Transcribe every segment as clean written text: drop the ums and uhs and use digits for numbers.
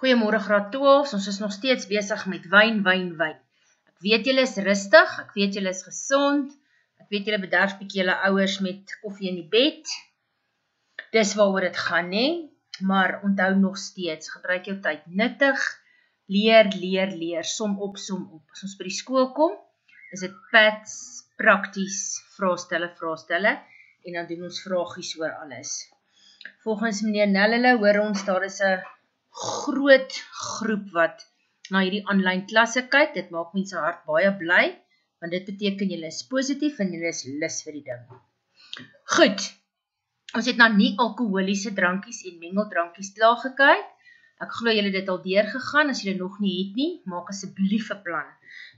Goeiemôre graad 12, ons is nog steeds besig met wyn. Ek weet julle is rustig, ek weet julle is gesond, ek weet julle bederf bietjie julle ouers met koffie in die bed. Dis waaroor dit gaan, nee, maar onthou nog steeds, gebruik jou tyd nuttig, leer, som op. As ons by die skool kom, is dit pats, prakties, vraestelle, en dan doen ons vragies oor alles. Volgens meneer Nellele hoor ons, daar is 'n groot groep wat na hierdie online klasse kyk. Dit maak mense hart baie bly, want dit beteken julle is positief en julle is lus vir die ding. Goed, ons het na nie-alkoholiese drankies en mengeldrankies klaar gekyk. Ek glo julle het dit al deurgegaan. As julle nog nie het nie, maak asseblief 'n plan.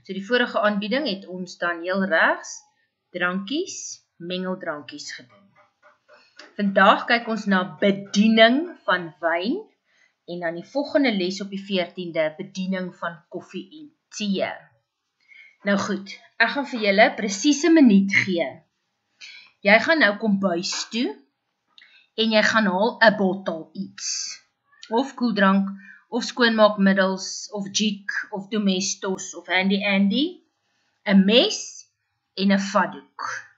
So die vorige aanbieding het ons dan heel regs drankies, mengeldrankies gedoen. Vandag kyk ons na bediening van wyn en dan die volgende les op die 14de bediening van koffie en tee. Nou goed, ek gaan vir julle presies 'n minuut gee. Jy gaan nou kombuis toe en jy gaan haal 'n bottel iets. Of koeldrank, of skoonmaakmiddels, of jik, of domestos, of handy Andy, 'n mes en 'n vatdoek.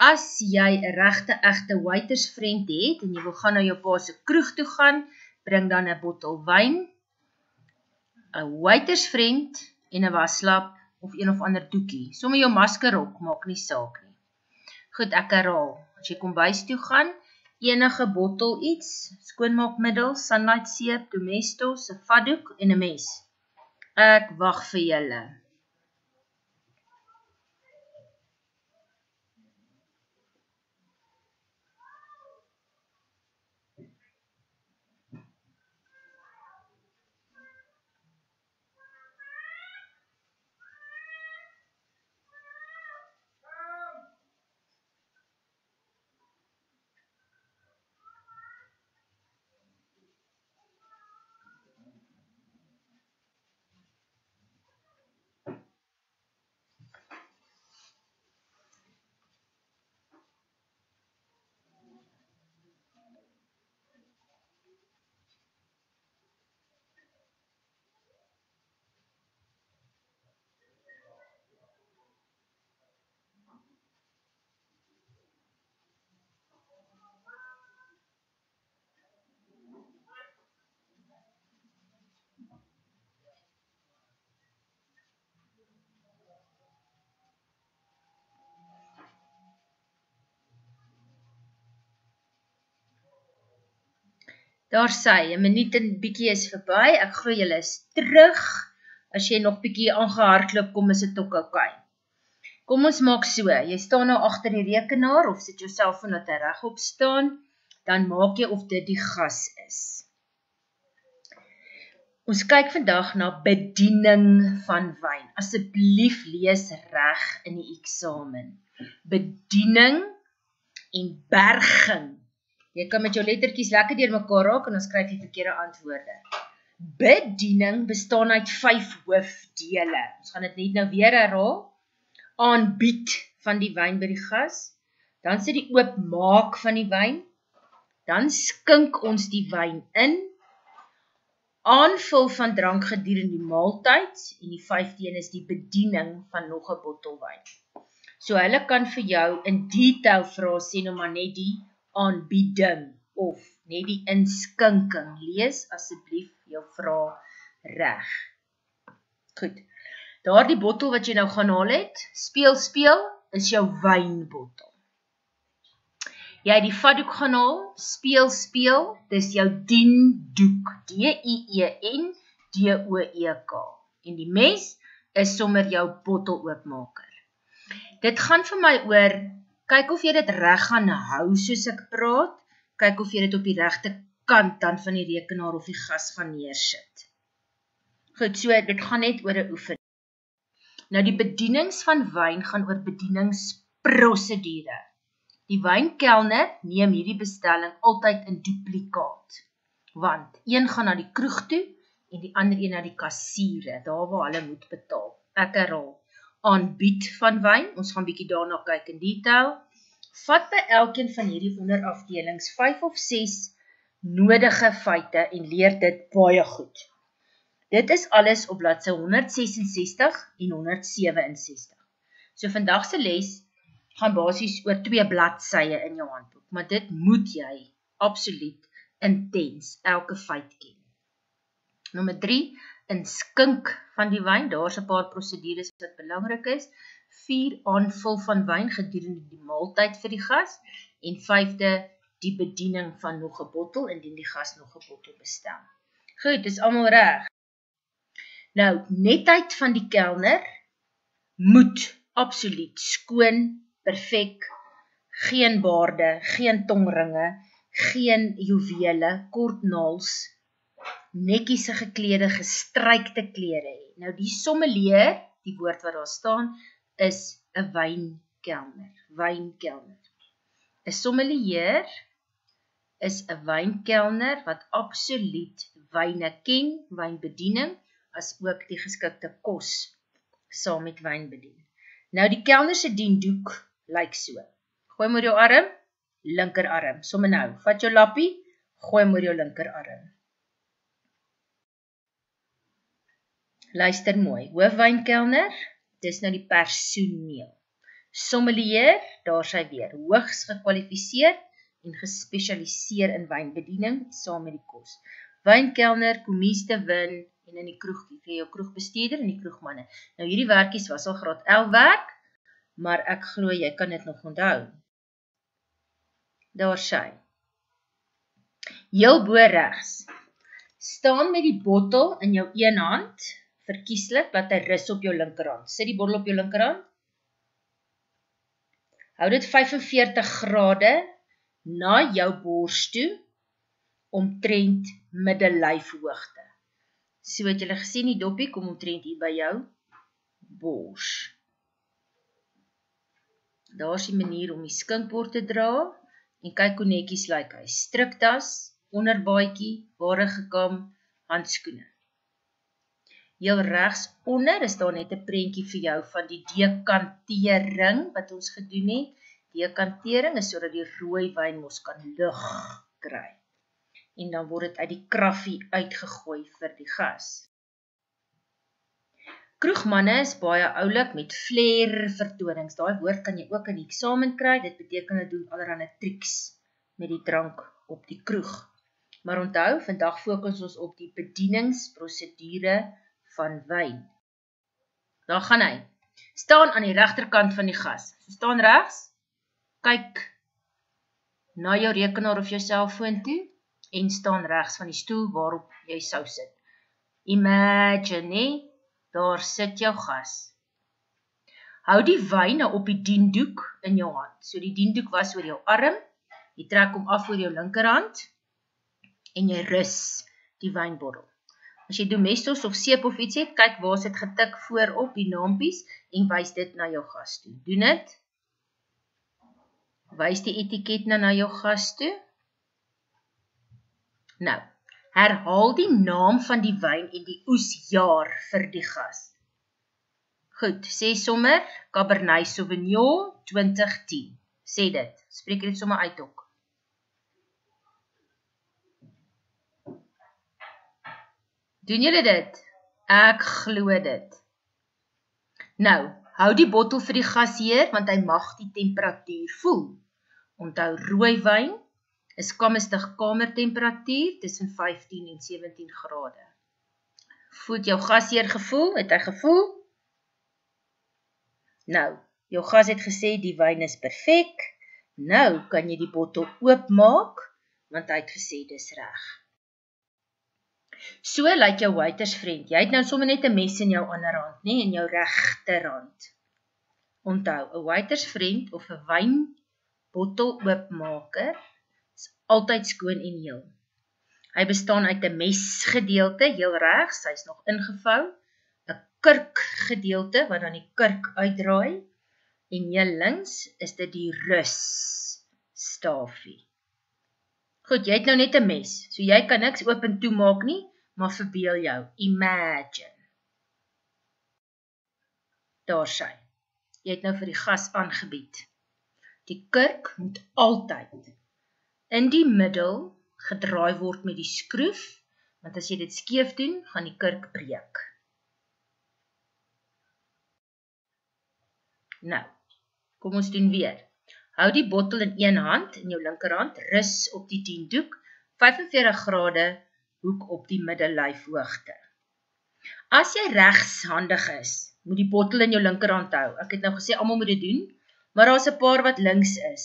As jy 'n egte waitersvriend het en jy wil gaan na jou pa se kroeg toe gaan, bring dan 'n bottel wyn, 'n waitersvriend en 'n waslap of een of ander doekie. Sommige jou masker op, maak nie saak nie. Goed, ek herhaal. As jy kombuis toe gaan, enige bottel iets, skoonmaakmiddel, sunlight seep, domestos, 'n vatdoek en 'n mes. Ek wag vir julle. Daar sê, 'n minuut en bietjie is verby, ek glo julle is terug. As jy nog bietjie aangehardloop kom, is dit ook oukei. Kom ons maak so, jy staan nou agter die rekenaar, of sit jou selfoon dat hy regop staan, dan maak jy of dit die gas is. Ons kyk vandag na bediening van wyn. Asseblief lees reg in die eksamen. Bediening en berging. Jy kan met jou lettertjies lekker deur mekaar raak en dan skryf jy verkeerde antwoorde. Bediening bestaan uit 5 hoofdele. Ons gaan dit net nou weer herhaal. Aanbied van die wyn by die gas, dan sit die oopmaak van die wyn, dan skink ons die wyn in, aanvul van drank gedurende die maaltyd, en die 5de een is die bediening van nog 'n bottel wyn. So hulle kan vir jou in detail vra, sê nou maar net die aanbieding, of net die inskinking. Lees asseblief jou vraag reg. Goed, daardie bottel wat jy nou gaan haal het, speel, is jou wynbottel. Jy het die vatdoek gaan haal, speel, dis jou diendoek, D-I-E-N-D-O-E-K. En die mes is sommer jou botteloopmaker. Dit gaan vir my oor, kyk of jy dit reg gaan hou soos ek praat, kyk of jy dit op die regte kant dan van die rekenaar of die gas gaan neersit. Goed, so dit gaan net oor 'n oefening. Nou die bedienings van wyn gaan oor bedieningsprosedure. Die wynkelner neem hierdie bestelling altyd in duplikaat, want een gaan na die kroeg toe en die ander een na die kassiere, daar waar hulle moet betaal. Ek herhaal, aanbied van wyn, ons gaan bietjie daarna kyk in detail. Vat by elkeen van hierdie onderafdelings 5 of 6 nodige feite en leer dit baie goed. Dit is alles op bladsy 166 en 167. So vandag se les gaan basies oor 2 bladsye in jou handboek, maar dit moet jy absoluut intens elke feit ken. Nommer 3, in skink van die wyn, daar's 'n paar prosedures wat belangrik is. 4, aanvul van wyn gedurende die maaltyd vir die gas. En 5de, die bediening van nog 'n bottel, indien die gas nog 'n bottel bestel. Goed, dis almal reg. Nou, netheid van die kelner moet absoluut skoon, perfek, geen baarde, geen tongringe, geen juwele, kort naels, netjies geklede, gestrykte klere hê. Nou die sommelier, die woord wat daar staan, is 'n wynkelner. 'n sommelier is 'n wynkelner wat absoluut wyne ken, wynbediening, as ook die geskikte kos saam met wyn bedien. Nou die kelner se diendoek lyk so. Gooi hom oor jou arm, linkerarm. Somme nou, vat jou lappie, gooi hom oor jou linkerarm. Luister mooi, hoofwynkelner, dis nou die personeel. Sommelier, daar sy weer, hoogs gekwalifiseer en gespesialiseer in wynbediening saam met die kos. Wynkelner, kommies te win en in die kroeg, vir jou kroegbestuurder en die kroegmanne. Nou hierdie werkies was al graad 11 werk, maar ek glo jy kan dit nog onthou. Daar sy. Heel bo regs, staan met die bottel in jou een hand, verkieslik, laat hy rus op jou linkerhand. Sit die bottel op jou linkerhand. Hou dit 45 grade na jou bors toe, omtrent middellyfhoogte. So het julle gesien, die doppie kom omtrent hier by jou bors. Daar is die manier om die skinkbord te dra, en kyk hoe netjies lyk hy. Striktas, onderbaadjie, hare gekam, handskoene. Heel regs onder is daar net 'n prentjie vir jou van die dekantering wat ons gedoen het. Dekantering is sodat die rooi wyn mos kan lug kry. En dan word dit uit die kraffie uitgegooi vir die gas. Kroegmanne is baie oulik met flair vertonings. Daai woord kan jy ook in die eksamen kry. Dit beteken hulle doen allerlei triks met die drank op die kroeg. Maar onthou, vandag fokus ons op die bedieningsprosedure van wyn. Daar gaan hy. Staan aan die regterkant van die gas. So staan regs, kyk na jou rekenaar of jou selfoon toe en staan regs van die stoel waarop jy sou sit. Imagine, daar sit jou gas. Hou die wyn op die diendoek in jou hand. So die diendoek was oor jou arm, jy trek hom af oor jou linkerhand en jy rus die wynbottel. As jy domestos of seep of iets het, kyk waar sit getik voorop die naampies en wys dit na jou gas toe. Doen dit. Wys die etiket na jou gas toe. Nou, herhaal die naam van die wyn en die oesjaar vir die gas. Goed, sê sommer Cabernet Sauvignon 2010. Sê dit, spreek dit sommer uit ook. Doen julle dit? Ek glo dit. Nou, hou die bottel vir die gasheer, want hy mag die temperatuur voel. Onthou, rooi wyn is kamestig kamertemperatuur tussen 15 en 17 grade. Voel jou gasheer gevoel? Het hy gevoel? Nou, jou gas het gesê die wyn is perfek. Nou kan jy die bottel oopmaak, want hy het gesê dis reg. So lyk jou waitersvriend. Jy het nou sommer net 'n mes in jou ander hand, nie in jou regterhand. Onthou, 'n waitersvriend of 'n wynbottel oopmaker is altyd skoon en heel. Hy bestaan uit 'n mesgedeelte, heel regs, hy's nog ingevou, 'n kurkgedeelte wat dan die kurk uitdraai en heel links is dit die russtafie. Goed, jy het nou net 'n mes, so jy kan niks oop en toe maak nie, maar verbeel jou, imagine. Daar sy. Jy het nou vir die gas aangebied. Die kurk moet altyd in die middel gedraai word met die skroef, want as jy dit skeef doen, gaan die kurk breek. Nou, kom ons doen weer. Hou die bottel in een hand, in jou linkerhand, rus op die diendoek, 45 grade hoek op die middellyfhoogte. As jy regshandig is, moet die bottel in jou linkerhand hou. Ek het nou gesê, almal moet dit doen, maar daar is 'n paar wat links is.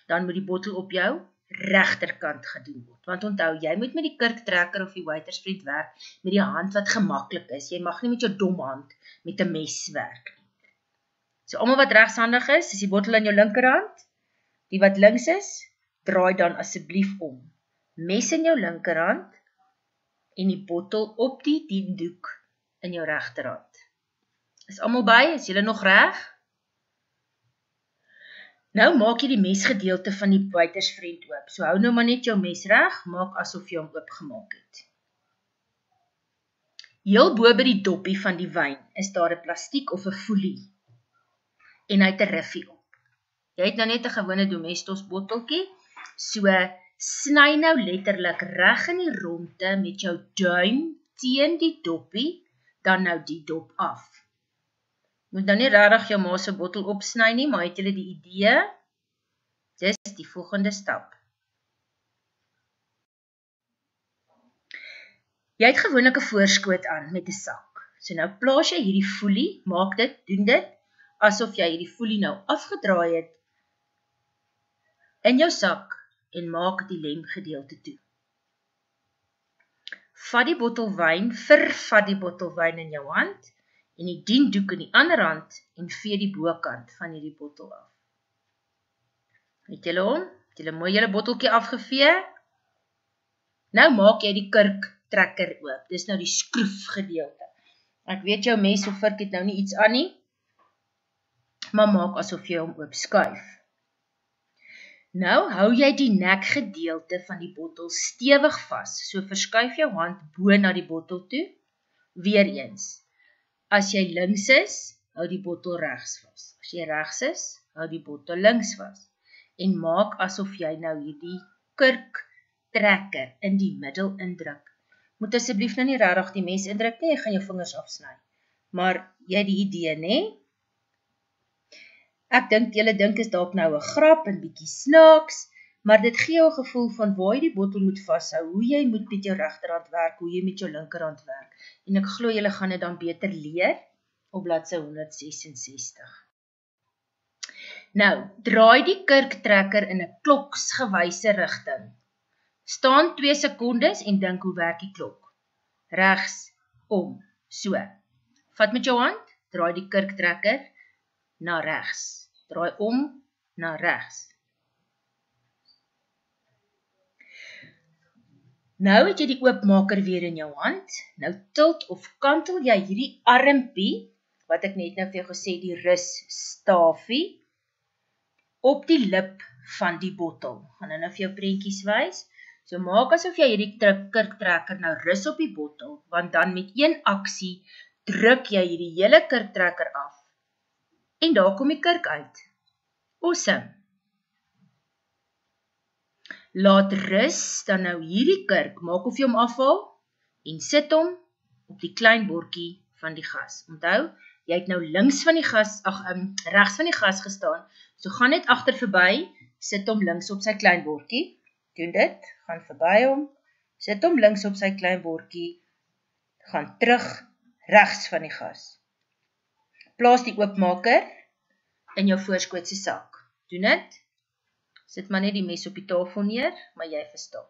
Dan moet die bottel op jou regterkant gedoen word. Want onthou, jy moet met die kurktrekker of die waitersvriend werk met die hand wat gemaklik is. Jy mag nie met jou dom hand met 'n mes werk nie. So almal wat regshandig is die bottel in jou linkerhand. Die wat links is, draai dan asseblief om. Mes in jou linkerhand en die bottel op die diendoek in jou regterhand. Is almal by? Is julle nog reg? Nou maak jy die mesgedeelte van die waitersvriend oop. So hou nou maar net jou mes reg, maak asof jy hom oopgemaak het. Heel bo by die doppie van die wyn is daar 'n plastiek of 'n folie. En hy het 'n riffie op. Jy het nou net 'n gewone Domestos botteltjie, so sny nou letterlik reg in die rondte met jou duim teen die doppie, dan nou die dop af. Moet nou nie regtig jou ma se bottel opsny nie, maar het julle die idee? Dis die volgende stap. Jy het gewoonlik 'n voorskoot aan met 'n sak. So nou plaas jy hierdie folie, doen dit, asof jy hierdie folie nou afgedraai het in jou sak en maak die lemgedeelte toe. Vat die bottel wyn in jou hand en die diendoek in die ander hand en vee die bokant van hierdie bottel af. Het julle hom? Het julle mooi julle botteltjie afgevee? Nou maak jy die kurktrekker oop. Dis nou die skroefgedeelte. Ek weet jou mes of vurk het nou nie iets aan nie, maar maak asof jy hom oop skuif. Nou hou jy die nekgedeelte van die bottel stewig vas, so verskuif jou hand bo na die bottel toe. Weereens, as jy links is, hou die bottel regs vas. As jy regs is, hou die bottel links vas. En maak asof jy nou hierdie kurktrekker in die middel indruk. Moet asseblief nou nie regtig die mes indruk nie, jy gaan jou vingers afsny. Maar jy die idee, nê? Ek dink julle dink is dalk nou 'n grap en bietjie snaaks, maar dit gee jou 'n gevoel van waar jy die bottel moet vashou, hoe jy moet met jou regterhand werk, hoe jy met jou linkerhand werk. En ek glo julle gaan dit dan beter leer op bladsy 166. Nou, draai die kurktrekker in 'n kloksgewyse rigting. Staan 2 sekondes en dink hoe werk die klok. Regs om, so. Vat met jou hand, draai die kurktrekker na regs. Draai om na regs. Nou het jy die oopmaker weer in jou hand. Nou tilt of kantel jy hierdie armpie, wat ek net nou vir jou gesê, die russtafie, op die lip van die bottel. Gaan nou vir jou prentjies wys. So maak asof jy hierdie kurktrekker nou rus op die bottel, want dan met een aksie druk jy hierdie hele kurktrekker af. En daar kom die kurk uit. Awesome. Laat rus dan nou hierdie kurk, maak of jy hom afhaal en sit hom op die klein bordjie van die gas. Onthou, jy het nou regs van die gas gestaan, so gaan net agter verby, sit hom links op sy klein bordjie. Doen dit, gaan verby hom, sit hom links op sy klein bordjie, gaan terug regs van die gas. Plaas die oopmaker in jou voorskootse sak. Doen dit. Sit maar net die mes op die tafel neer, maar jy verstaan.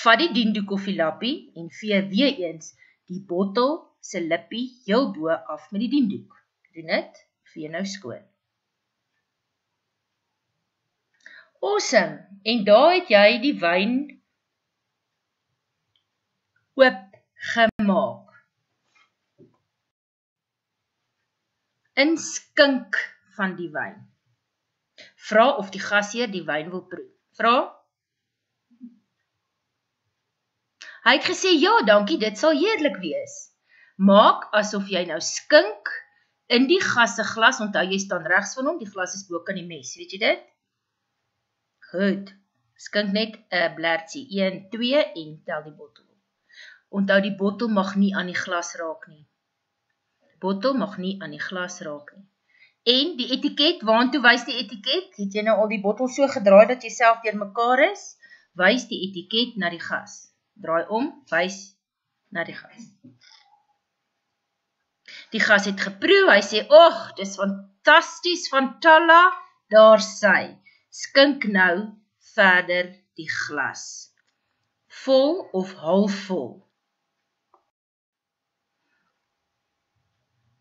Vat die diendoek of die lappie en vee weer eens die bottel se lippie heel bo af met die diendoek. Doen dit, vee nou skoon. Awesome, en daar het jy die wyn oopgemaak. Inskink van die wyn. Vra of die gasheer die wyn wil proe. Vra? Hy het gesê, ja, dankie, dit sal heerlik wees. Maak asof jy nou skink in die gasse glas, onthou jy staan regs van hom, die glas is bo kan die mes, weet jy dit? Goed, Skink net 'n blertjie 1, 2 en tel die bottel op. Onthou die bottel mag nie aan die glas raak nie. Bottel mag nie aan die glas raak nie. En die etiket, waantoe wys die etiket? Het jy nou al die bottel so gedraai dat jy self deur mekaar is? Wys die etiket na die gas. Draai om, wys na die gas. Die gas het geproe, hy sê, "Och, dis fantasties van Talla, daar sy. Skink nou verder die glas. Vol of halfvol?"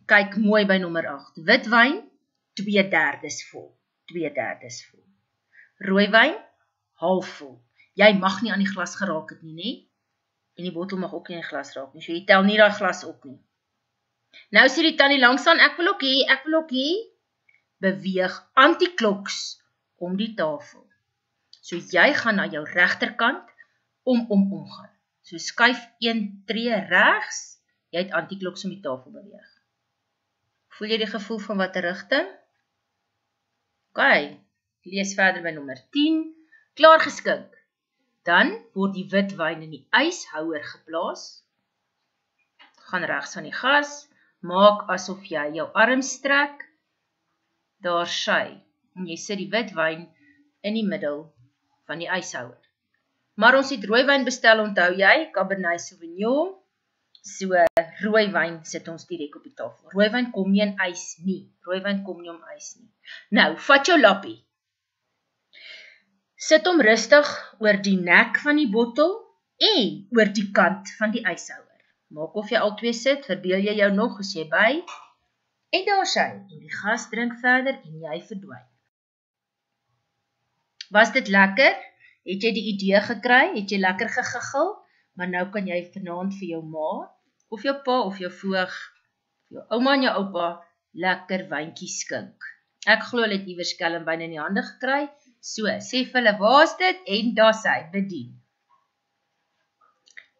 Kyk mooi by nommer 8. Witwyn, 2/3 vol. 2/3 vol. Rooiwyn, halfvol. Jy mag nie aan die glas geraak het nie, nee? En die bottel mag ook nie aan die glas raak nie. So jy tel nie daai glas op nie. Nou sê die tannie langsaan, ek wil ook hê, beweeg antikloks om die tafel. So jy gaan na jou regterkant omgaan. So skuif 1 tree regs, jy het antikloks om die tafel beweeg. Voel jy die gevoel van watter rigting? OK, lees verder by nommer 10. Klaar geskink. Dan word die witwyn in die yshouer geplaas. Gaan regs van die gas. Maak asof jy jou arm strek. Daar sy. En jy sit die witwyn in die middel van die yshouer. Maar ons het rooiwyn bestel, onthou jy? Cabernet Sauvignon. So, rooiwyn sit ons direk op die tafel. Rooiwyn kom nie in ys nie. Rooiwyn kom nie om ys nie. Nou, vat jou lappie. Sit hom rustig oor die nek van die bottel en oor die kant van die yshouer. Maak of jy al twee sit, verbeel jy jou nog as jy by. En daar sy, en die gas drink verder en jy verdwyn. Was dit lekker? Het jy die idee gekry? Het jy lekker gegiggel? Maar nou kan jy vanaand vir jou ma, of jou pa, of jou voog, jou ouma en jou oupa, lekker wyntjie skink. Ek glo hulle het iewers skelmwyn in die hande gekry, so, sê vir hulle, waar is dit? En daar sy, bedien.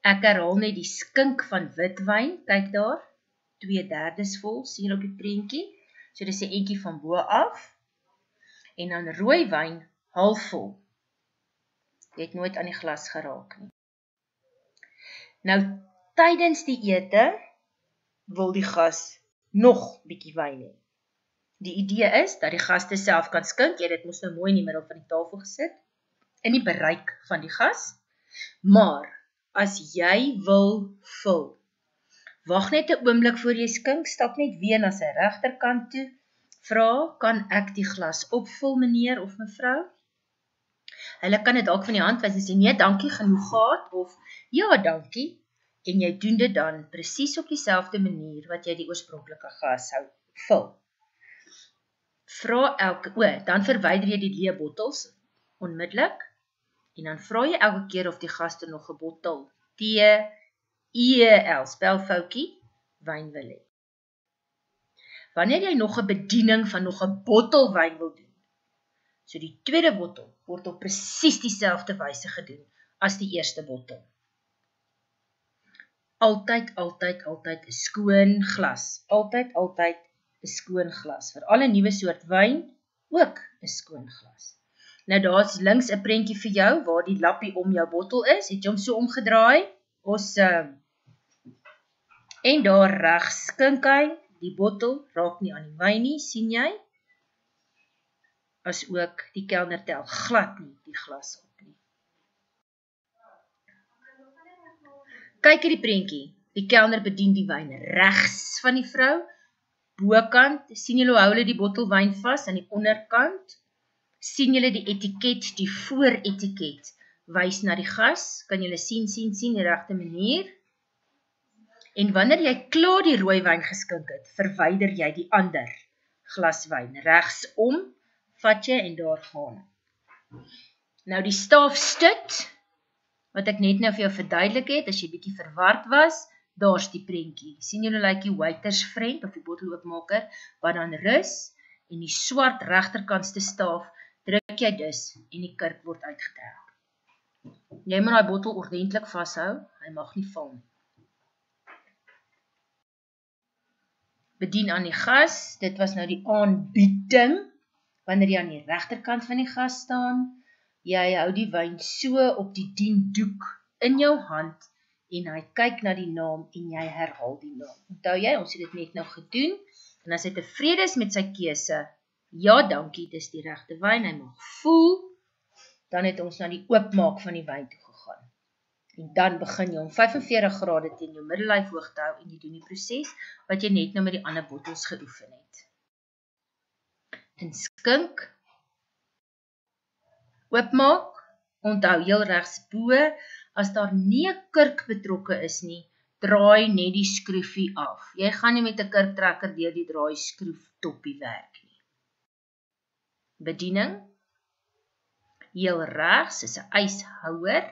Ek herhaal net die skink van witwyn, kyk daar, 2/3 vol, sien op die prentjie, so dis 'n entjie van bo af, en dan rooiwyn, halfvol. Jy het nooit aan die glas geraak nie. Nou, tydens die ete, wil die gas nog bietjie wyn hê. Die idee is, dat die gaste self kan skink, jy het dit mos nou mooi in die middel van die tafel gesit, in die bereik van die gas, maar, as jy wil vul, wag net 'n oomblik voor jy skink, stap net weer na sy regterkant toe, vra, kan ek die glas opvul, meneer of mevrou? Hulle kan dit dalk van die hand wys en sê, nee, dankie, genoeg gehad, of, ja, dankie, en jy doen dit dan presies op dieselfde manier wat jy die oorspronklike gas sou vul. Dan verwyder jy die leë bottels onmiddellik, en dan vra jy elke keer of die gaste nog 'n bottel T-E-L, spelfoutjie, wyn wil hê. Wanneer jy nog 'n bediening van nog 'n bottel wyn wil doen, so die tweede bottel word op presies dieselfde wyse gedoen as die eerste bottel. Altyd 'n skoon glas. Altyd 'n skoon glas. Vir alle nuwe soort wyn, ook 'n skoon glas. Nou daar's links 'n prentjie vir jou, waar die lappie om jou bottel is. Het jy hom so omgedraai? Awesome. En daar regs skink hy, die bottel raak nie aan die wyn nie, sien jy? As ook die kelner tel glad nie die glas op nie. Kyk hier die prentjie. Die kelner bedien die wyn regs van die vrou. Bokant, sien julle hoe hou hulle die bottel wyn vas aan die onderkant? Sien julle die etiket, die vooretiket, wys na die gas? Kan julle sien die regte manier? En wanneer jy klaar die rooiwyn geskink het, verwyder jy die ander glas wyn regsom, vat jy en daar gaan. Nou die staafstut, wat ek net nou vir jou verduidelik het, as jy bietjie verward was, daar's die prentjie. Sien julle like die waiter's friend, of die botteloopmaker, wat dan rus, en die swart regterkantste staaf, druk jy dus, en die kurk word uitgetrek. Jy moet die bottel ordentlik vashou, hy mag nie val nie. Bedien aan die gas, dit was nou die aanbieding, wanneer jy aan die regterkant van die gas staan, Jy hou die wyn so op die diendoek in jou hand en hy kyk na die naam en jy herhaal die naam. Onthou jy, ons het dit net nou gedoen en as hy tevrede is met sy keuse, ja dankie, dis die regte wyn, hy mag voel, dan het ons na die oopmaak van die wyn toe gegaan. En dan begin jy om 45 grade teen jou middellyf hoog te hou en jy doen die proses wat jy net nou met die ander bottels geoefen het. En skink, oopmaak, onthou heel regs bo, as daar nie 'n kurk betrokke is nie, draai net die skroefie af. Jy gaan nie met 'n kurktrekker deur die draai skroef toppie werk nie. Bediening, heel regs is 'n yshouer,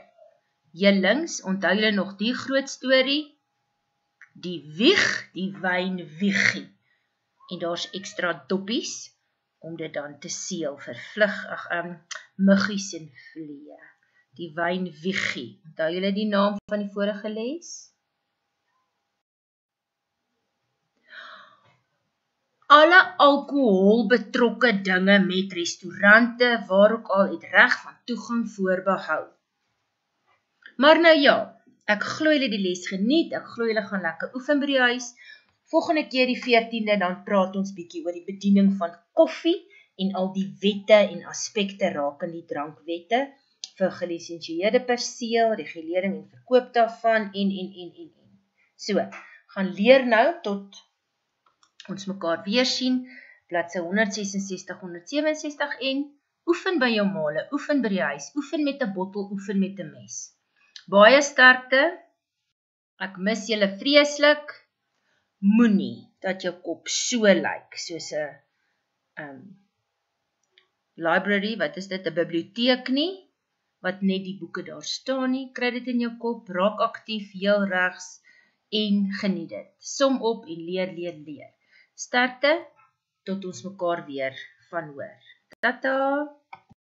heel links, onthou julle nog die groot storie, die wieg, die wyn wiegie, en daar's ekstra doppies, om dit dan te seël vir muggies en vliee. Die wyn wiegie, onthou julle die naam van die vorige les? Alle alkohol betrokke dinge met restaurante, waar ook al het reg van toegang voorbehou. Maar nou ja, ek glo julle die les geniet, ek glo julle gaan lekker oefen by die huis. Volgende keer die 14de, dan praat ons bietjie oor die bediening van koffie en al die wette en aspekte rakende die drankwette vir gelisensieerde perseel, regulering en verkoop daarvan en. So, gaan leer nou tot ons mekaar weer sien, bladsy 166, 167 en oefen by jou male, oefen by die huis, oefen met 'n bottel, oefen met 'n mes. Baie sterkte, ek mis julle vreeslik, moenie dat jou kop so lyk, soos 'n library, wat is dit, 'n biblioteek nie, wat net die boeke daar staan nie, kry dit in jou kop, raak aktief, heel regs, en geniet dit. Som op en leer. Sterkte, tot ons mekaar weer van hoor. Tata!